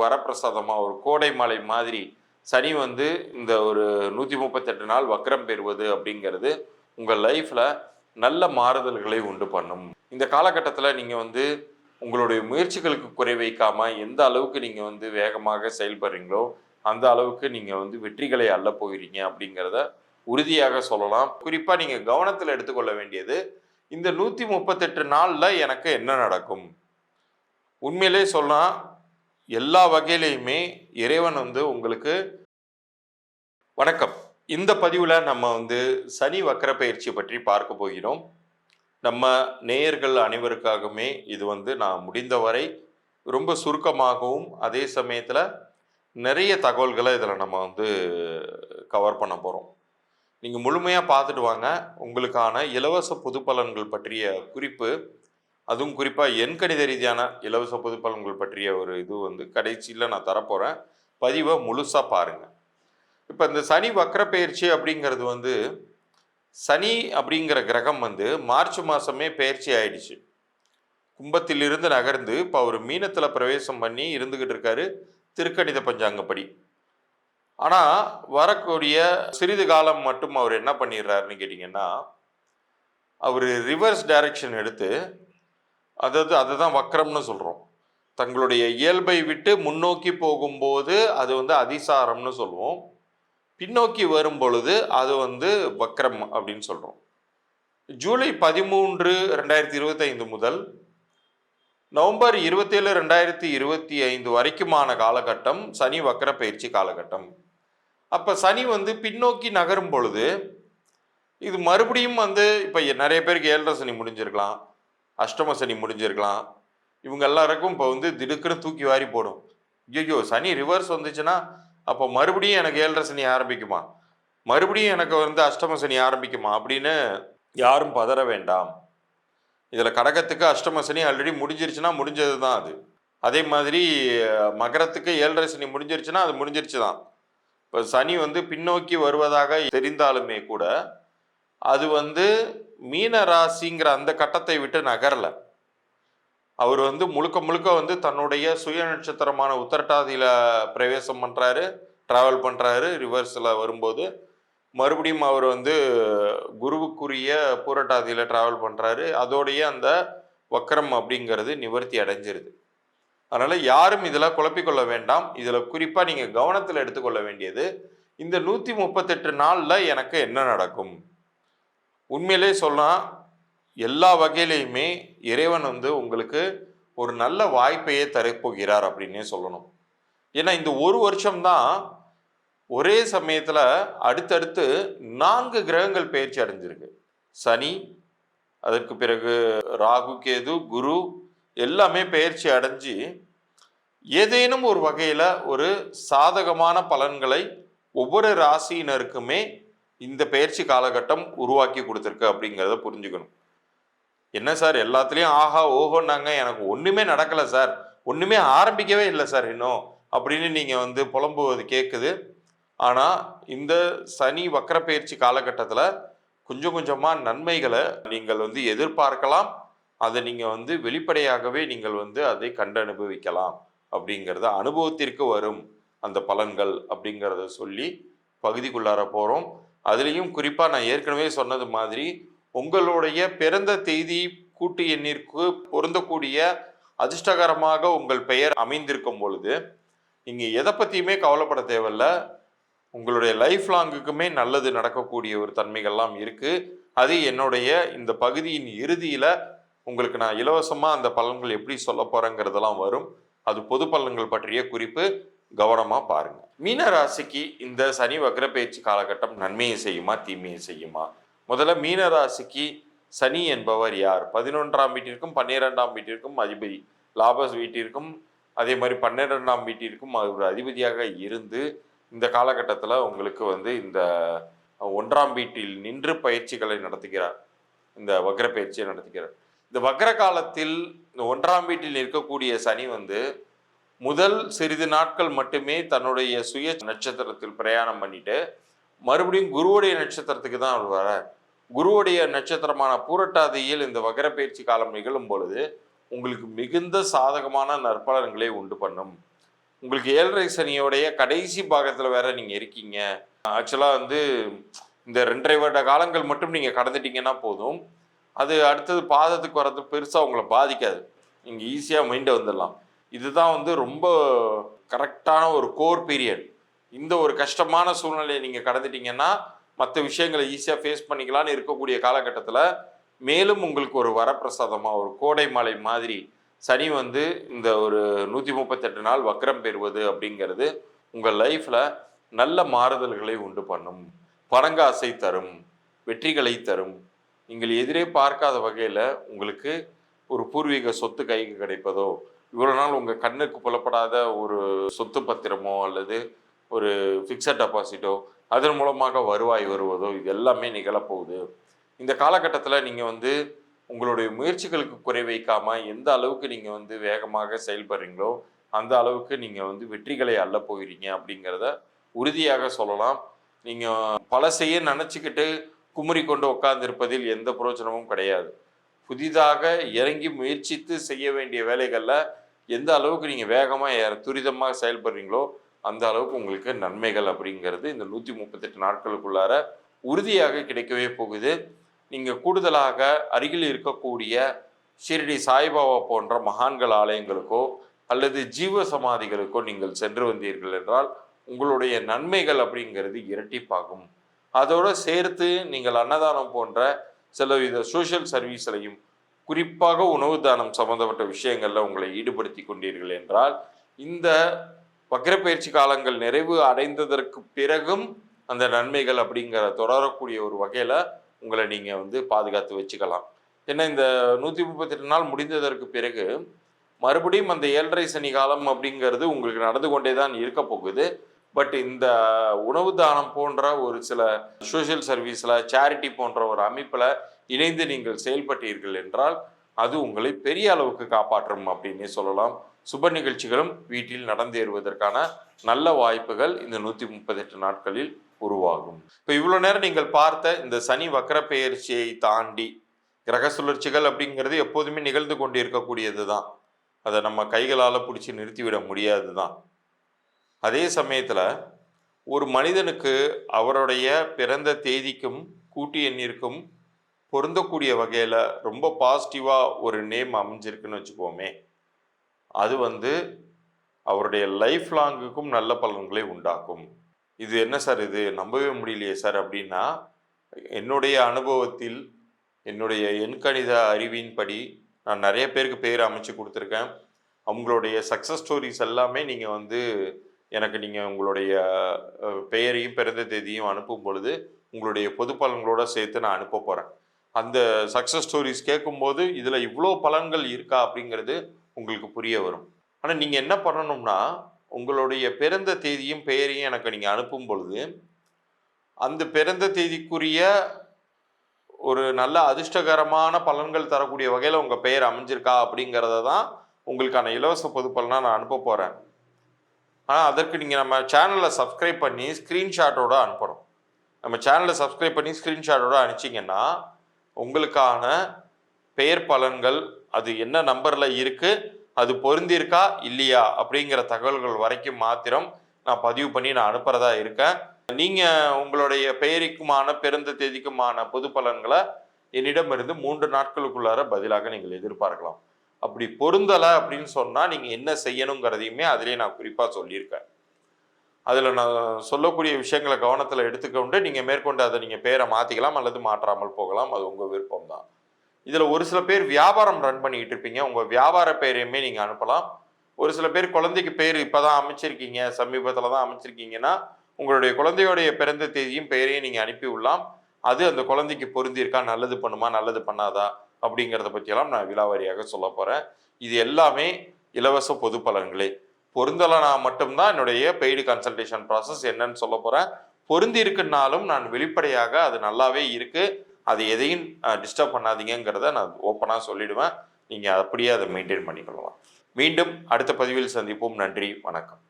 வரப்பிரசாதமாக ஒரு கோடை மலை மாதிரி சனி வந்து இந்த ஒரு 138 நாள் வக்ரம் பெறுவது அப்படிங்கிறது உங்கள் லைஃப்பில் நல்ல மாறுதல்களை உண்டு பண்ணும். இந்த காலகட்டத்தில் நீங்கள் வந்து உங்களுடைய முயற்சிகளுக்கு குறை வைக்காமல் எந்த அளவுக்கு நீங்கள் வந்து வேகமாக செயல்படுறீங்களோ அந்த அளவுக்கு நீங்கள் வந்து வெற்றிகளை அள்ள போகிறீங்க அப்படிங்கிறத உறுதியாக சொல்லலாம். குறிப்பாக நீங்கள் கவனத்தில் எடுத்துக்கொள்ள வேண்டியது, இந்த 138 நாளில் எனக்கு என்ன நடக்கும்? உண்மையிலே சொன்னால் எல்லா வகையிலையுமே இறைவன் வந்து உங்களுக்கு வணக்கம். இந்த பதிவில் நம்ம வந்து சனி வக்கர பயிற்சி பற்றி பார்க்க போகிறோம். நம்ம நேயர்கள் அனைவருக்காகவுமே இது வந்து நான் முடிந்தவரை ரொம்ப சுருக்கமாகவும் அதே சமயத்தில் நிறைய தகவல்களை இதில் நம்ம வந்து கவர் பண்ண போகிறோம். நீங்கள் முழுமையாக பார்த்துட்டு வாங்க. உங்களுக்கான இலவச பொது பலன்கள் பற்றிய குறிப்பு, அதுவும் குறிப்பாக எண்கணித ரீதியான இலவச பொது பலன்கள் பற்றிய ஒரு இது வந்து கடைசியில் நான் தரப்போகிறேன். பதிவை முழுசாக பாருங்கள். இப்போ இந்த சனி வக்கர பயிற்சி அப்படிங்கிறது வந்து, சனி அப்படிங்கிற கிரகம் வந்து மார்ச் மாதமே பயிற்சி ஆயிடுச்சு. கும்பத்திலிருந்து நகர்ந்து இப்போ அவர் மீனத்தில் பிரவேசம் பண்ணி இருந்துக்கிட்டு இருக்காரு திருக்கணித பஞ்சாங்கப்படி. ஆனால் வரக்கூடிய சிறிது காலம் மட்டும் அவர் என்ன பண்ணிடுறாருன்னு கேட்டிங்கன்னா, அவர் ரிவர்ஸ் டைரக்ஷன் எடுத்து, அதாவது அதை தான் வக்ரம்னு சொல்கிறோம். தங்களுடைய இயல்பை விட்டு முன்னோக்கி போகும்போது அது வந்து அதிசாரம்னு சொல்லுவோம். பின்னோக்கி வரும் பொழுது அது வந்து வக்ரம் அப்படின்னு சொல்கிறோம். ஜூலை 13, 2025 முதல் நவம்பர் 27, 2025 வரைக்குமான காலகட்டம் சனி வக்கர பயிற்சி காலகட்டம். அப்போ சனி வந்து பின்னோக்கி நகரும் பொழுது இது மறுபடியும் வந்து இப்போ நிறைய பேருக்கு 7.5 சனி முடிஞ்சிருக்கலாம், அஷ்டம சனி முடிஞ்சிருக்கலாம். இவங்க எல்லாருக்கும் இப்போ வந்து திடுக்குன்னு தூக்கி வாரி போடும். ஐயோ, சனி ரிவர்ஸ் வந்துச்சுன்னா அப்போ மறுபடியும் எனக்கு 7.5 சனி ஆரம்பிக்குமா, மறுபடியும் எனக்கு வந்து அஷ்டம சனி ஆரம்பிக்குமா அப்படின்னு யாரும் பதற வேண்டாம். இதில் கடகத்துக்கு அஷ்டம சனி ஆல்ரெடி முடிஞ்சிருச்சுன்னா முடிஞ்சது தான் அது. அதே மாதிரி மகரத்துக்கு 7.5 சனி முடிஞ்சிருச்சுன்னா அது முடிஞ்சிருச்சு தான். இப்போ சனி வந்து பின்னோக்கி வருவதாக தெரிந்தாலுமே கூட அது வந்து மீன ராசிங்கிற அந்த கட்டத்தை விட்டு நகரலை. அவர் வந்து முழுக்க முழுக்க வந்து தன்னுடைய சுய நட்சத்திரமான உத்திரட்டாதியில் பிரவேசம் பண்ணுறாரு, ட்ராவல் பண்ணுறாரு. ரிவர்ஸில் வரும்போது மறுபடியும் அவர் வந்து குருவுக்குரிய பூரட்டாதியில் ட்ராவல் பண்ணுறாரு. அதோடைய அந்த வக்கரம் அப்படிங்கிறது நிவர்த்தி அடைஞ்சிருது. அதனால் யாரும் இதில் குழப்பிக்கொள்ள வேண்டாம். இதில் குறிப்பாக நீங்கள் கவனத்தில் எடுத்துக்கொள்ள வேண்டியது, இந்த 138 நாளில் எனக்கு என்ன நடக்கும்? உண்மையிலே சொன்னால் எல்லா வகையிலையுமே இறைவன் வந்து உங்களுக்கு ஒரு நல்ல வாய்ப்பையே தரப்போகிறார் அப்படின்னே சொல்லணும். ஏன்னா இந்த ஒரு வருஷம்தான் ஒரே சமயத்தில் அடுத்தடுத்து 4 கிரகங்கள் பயிற்சி அடைஞ்சிருக்கு. சனி, அதற்கு பிறகு ராகு, கேது, குரு எல்லாமே பயிற்சி அடைஞ்சு ஏதேனும் ஒரு வகையில் ஒரு சாதகமான பலன்களை ஒவ்வொரு ராசியினருக்குமே இந்த பயிற்சி காலகட்டம் உருவாக்கி கொடுத்துருக்கு அப்படிங்கிறத புரிஞ்சுக்கணும். என்ன சார் எல்லாத்துலேயும் ஆஹா ஓஹோன்னாங்க, எனக்கு ஒன்றுமே நடக்கலை சார், ஒன்றுமே ஆரம்பிக்கவே இல்லை சார் இன்னும் அப்படின்னு நீங்கள் வந்து புலம்புவது கேட்குது. ஆனால் இந்த சனி வக்கர பயிற்சி காலகட்டத்தில் கொஞ்சம் கொஞ்சமாக நன்மைகளை நீங்கள் வந்து எதிர்பார்க்கலாம். அதை நீங்கள் வந்து வெளிப்படையாகவே நீங்கள் வந்து அதை கண்டு அனுபவிக்கலாம். அப்படிங்கிறத அனுபவத்திற்கு வரும் அந்த பலன்கள் அப்படிங்கிறத சொல்லி பகுதிக்குள்ளார போகிறோம். அதுலேயும் குறிப்பாக நான் ஏற்கனவே சொன்னது மாதிரி உங்களுடைய பிறந்த தேதி கூட்டு எண்ணிற்கு பொருந்தக்கூடிய அதிர்ஷ்டகரமாக உங்கள் பெயர் அமைந்திருக்கும் பொழுது நீங்கள் எதை பற்றியுமே கவலைப்பட தேவையில்ல. உங்களுடைய லைஃப் லாங்குக்குமே நல்லது நடக்கக்கூடிய ஒரு தன்மைகள்லாம் இருக்குது. அது என்னுடைய இந்த பகுதியின் இறுதியில் உங்களுக்கு நான் இலவசமாக அந்த பலன்கள் எப்படி சொல்ல போகிறேங்கிறதெல்லாம் வரும். அது பொது பலன்கள் பற்றிய குறிப்பு, கவனமாக பாருங்கள். மீன ராசிக்கு இந்த சனி வக்ர பயிற்சி காலகட்டம் நன்மையை செய்யுமா தீமையை செய்யுமா? முதல்ல மீன ராசிக்கு சனி என்பவர் யார்? 11ஆம் வீட்டிற்கும் 12ஆம் வீட்டிற்கும் அதிபதி, லாப வீட்டிற்கும் அதே மாதிரி 12ஆம் வீட்டிற்கும் அவர் அதிபதியாக இருந்து இந்த காலகட்டத்தில் உங்களுக்கு வந்து இந்த 1ஆம் வீட்டில் நின்று பயிற்சிகளை நடத்துகிறார். இந்த வக்ர பயிற்சியை நடத்துகிறார். இந்த வக்ர காலத்தில் இந்த 1ஆம் வீட்டில் இருக்கக்கூடிய சனி வந்து முதல் சிறிது நாட்கள் மட்டுமே தன்னுடைய சுய நட்சத்திரத்தில் பிரயாணம் பண்ணிட்டு மறுபடியும் குருவுடைய நட்சத்திரத்துக்கு தான் அவர் வரார். குருவுடைய நட்சத்திரமான பூரட்டாதியில் இந்த வக்ர பயிற்சி காலம் நிகழும் பொழுது உங்களுக்கு மிகுந்த சாதகமான நற்பலன்களை உண்டு பண்ணும். உங்களுக்கு 7.5 சனியோடைய கடைசி பாகத்தில் வேற நீங்கள் இருக்கீங்க. ஆக்சுவலாக வந்து இந்த 2.5 வருட காலங்கள் மட்டும் நீங்கள் கடந்துட்டீங்கன்னா போதும். அது அடுத்தது பாதத்துக்கு வர்றது பெருசாக உங்களை பாதிக்காது. நீங்கள் ஈஸியாக மைண்டை வந்துடலாம். இதுதான் வந்து ரொம்ப கரெக்டான ஒரு கோர் பீரியட். இந்த ஒரு கஷ்டமான சூழ்நிலையை நீங்கள் கடந்துட்டீங்கன்னா மற்ற விஷயங்களை ஈஸியாக ஃபேஸ் பண்ணிக்கலான்னு இருக்கக்கூடிய காலகட்டத்தில் மேலும் உங்களுக்கு ஒரு வரப்பிரசாதமாக ஒரு கோடை மலை மாதிரி சனி வந்து இந்த ஒரு 138 நாள் வக்ரம் பெறுவது அப்படிங்கிறது உங்கள் லைஃப்பில் நல்ல மாறுதல்களை உண்டு பண்ணும். பணங்காசை தரும், வெற்றிகளை தரும். நீங்கள் எதிரே பார்க்காத வகையில் உங்களுக்கு ஒரு பூர்வீக சொத்து கைக்கு கிடைப்பதோ, இவ்வளோ நாள் உங்கள் கண்ணுக்கு புலப்படாத ஒரு சொத்து பத்திரமோ அல்லது ஒரு ஃபிக்ஸட் டெபாசிட்டோ அதன் மூலமாக வருவாய் வருவதோ இது எல்லாமே நிகழப்போகுது. இந்த காலகட்டத்தில் நீங்கள் வந்து உங்களுடைய முயற்சிகளுக்கு குறை வைக்காமல் எந்த அளவுக்கு நீங்கள் வந்து வேகமாக செயல்படுறீங்களோ அந்த அளவுக்கு நீங்கள் வந்து வெற்றிகளை அள்ள போகிறீங்க அப்படிங்கிறத உறுதியாக சொல்லலாம். நீங்கள் பல செய்ய நினச்சிக்கிட்டு குமுறி கொண்டு உட்கார்ந்திருப்பதில் எந்த பிரயோஜனமும் கிடையாது. புதிதாக இறங்கி முயற்சித்து செய்ய வேண்டிய வேலைகளில் எந்த அளவுக்கு நீங்கள் வேகமாக துரிதமாக செயல்படுறீங்களோ அந்த அளவுக்கு உங்களுக்கு நன்மைகள் அப்படிங்கிறது இந்த 138 நாட்களுக்குள்ளார உறுதியாக கிடைக்கவே போகுது. நீங்கள் கூடுதலாக அருகில் இருக்கக்கூடிய ஷிரடி சாய்பாபா போன்ற மகான்கள் ஆலயங்களுக்கோ அல்லது ஜீவ சமாதிகளுக்கோ நீங்கள் சென்று வந்தீர்கள் என்றால் உங்களுடைய நன்மைகள் அப்படிங்கிறது இரட்டிப்பாகும். அதோடு சேர்த்து நீங்கள் அன்னதானம் போன்ற சிலவித சோஷியல் சர்வீஸ்லையும் குறிப்பாக உணவு தானம் சம்பந்தப்பட்ட விஷயங்களில் உங்களை ஈடுபடுத்தி கொண்டீர்கள் என்றால் இந்த வக்ரப்பயிற்சி காலங்கள் நிறைவு அடைந்ததற்கு பிறகும் அந்த நன்மைகள் அப்படிங்கிற தொடரக்கூடிய ஒரு வகையில் உங்களை நீங்கள் வந்து பாதுகாத்து வச்சுக்கலாம். ஏன்னா இந்த 138 நாள் முடிந்ததற்கு பிறகு மறுபடியும் அந்த 7.5 சனி காலம் அப்படிங்கிறது உங்களுக்கு நடந்து கொண்டே தான் இருக்க போகுது. பட் இந்த உணவு தானம் போன்ற ஒரு சில சோஷியல் சர்வீஸில் சேரிட்டி போன்ற ஒரு அமைப்பில் இணைந்து நீங்கள் செயல்பட்டீர்கள் என்றால் அது உங்களை பெரிய அளவுக்கு காப்பாற்றும் அப்படின்னே சொல்லலாம். சுப நிகழ்ச்சிகளும் வீட்டில் நடந்தேறுவதற்கான நல்ல வாய்ப்புகள் இந்த 138 நாட்களில் உருவாகும். இப்போ இவ்வளோ நேரம் நீங்கள் பார்த்த இந்த சனி வக்ர பெயர்ச்சியை தாண்டி கிரக சுழற்சிகள் அப்படிங்கிறது எப்போதுமே நிகழ்ந்து கொண்டு இருக்கக்கூடியது தான். அதை நம்ம கைகளால் பிடிச்சி நிறுத்திவிட முடியாது தான். அதே சமயத்தில் ஒரு மனிதனுக்கு அவருடைய பிறந்த தேதிக்கும் கூட்டு எண்ணிற்கும் பொருந்தக்கூடிய வகையில் ரொம்ப பாசிட்டிவாக ஒரு நேம் அமைஞ்சிருக்குன்னு வச்சுக்கோமே, அது வந்து அவருடைய லைஃப் லாங்குக்கும் நல்ல பலன்களை உண்டாக்கும். இது என்ன சார் இது நம்பவே முடியலையே சார் அப்படின்னா, என்னுடைய அனுபவத்தில் என்னுடைய எண்கணித அறிவின்படி நான் நிறைய பேருக்கு பேர் அமைச்சு கொடுத்துருக்கேன். அவங்களுடைய சக்ஸஸ் ஸ்டோரிஸ் எல்லாமே நீங்கள் வந்து எனக்கு நீங்கள் உங்களுடைய பெயரையும் பிறந்த தேதியும் அனுப்பும் பொழுது உங்களுடைய பொது பலன்களோட சேர்த்து நான் அனுப்ப போகிறேன். அந்த சக்ஸஸ் ஸ்டோரிஸ் கேட்கும்போது இதில் இவ்வளோ பலன்கள் இருக்கா அப்படிங்கிறது உங்களுக்கு புரிய வரும். ஆனால் நீங்கள் என்ன பண்ணணும்னா, உங்களுடைய பிறந்த தேதியும் பெயரையும் எனக்கு நீங்கள் அனுப்பும் பொழுது அந்த பிறந்த தேதிக்குரிய ஒரு நல்ல அதிர்ஷ்டகரமான பலன்கள் தரக்கூடிய வகையில் உங்கள் பெயர் அமைஞ்சிருக்கா அப்படிங்கிறத தான் உங்களுக்கான இலவச பொது பலனாக நான் அனுப்ப போகிறேன். ஆனால் அதற்கு நீங்கள் நம்ம சேனலை சப்ஸ்கிரைப் பண்ணி ஸ்க்ரீன்ஷாட்டோடு அனுப்பணும். நம்ம சேனலை சப்ஸ்கிரைப் பண்ணி ஸ்க்ரீன்ஷாட்டோடு அனுப்பிச்சிங்கன்னா உங்களுக்கான பெயர் பலன்கள் அது என்ன நம்பரில் இருக்குது, அது பொருந்திருக்கா இல்லையா அப்படிங்கிற தகவல்கள் வரைக்கும் மாத்திரம் நான் பதிவு பண்ணி நான் அனுப்புகிறதா இருக்கேன். நீங்கள் உங்களுடைய பெயருக்குமான பிறந்த தேதிக்குமான பொது பலன்களை என்னிடமிருந்து 3 நாட்களுக்குள்ளார பதிலாக நீங்கள் எதிர்பார்க்கலாம். அப்படி பொருந்தலை அப்படின்னு சொன்னால் நீங்கள் என்ன செய்யணுங்கிறதையுமே அதிலே நான் குறிப்பாக சொல்லியிருக்கேன். அதில் நான் சொல்லக்கூடிய விஷயங்களை கவனத்தில் எடுத்துக்கொண்டு நீங்கள் மேற்கொண்டு அதை நீங்கள் பேரை மாற்றிக்கலாம் அல்லது மாற்றாமல் போகலாம். அது உங்கள் விருப்பம் தான். இதில் ஒரு சில பேர் வியாபாரம் ரன் பண்ணிக்கிட்டு இருப்பீங்க. உங்கள் வியாபார பெயரையுமே நீங்கள் அனுப்பலாம். ஒரு சில பேர் குழந்தைக்கு பேர் இப்போ தான் அமைச்சிருக்கீங்க, சமீபத்தில் தான் அமைச்சிருக்கீங்கன்னா உங்களுடைய குழந்தையோடைய பிறந்த தேதியும் பெயரையும் நீங்கள் அனுப்பி விடலாம். அது அந்த குழந்தைக்கு பொருந்திருக்கா, நல்லது பண்ணுமா நல்லது பண்ணாதா அப்படிங்கிறத பற்றியெல்லாம் நான் விலாவாரியாக சொல்ல போகிறேன். இது எல்லாமே இலவச பொது பலன்களே. பொருந்தலைனா மட்டும்தான் என்னுடைய பெய்டு கன்சல்டேஷன் ப்ராசஸ் என்னன்னு சொல்ல போகிறேன். பொருந்தி இருக்குன்னாலும் நான் வெளிப்படையாக அது நல்லாவே இருக்குது, அது எதையும் டிஸ்டர்ப் பண்ணாதீங்கிறத நான் ஓப்பனாக சொல்லிடுவேன். நீங்கள் அப்படியே அதை மெயின்டைன் பண்ணிக்கொள்ளலாம். மீண்டும் அடுத்த பதிவில் சந்திப்போம். நன்றி, வணக்கம்.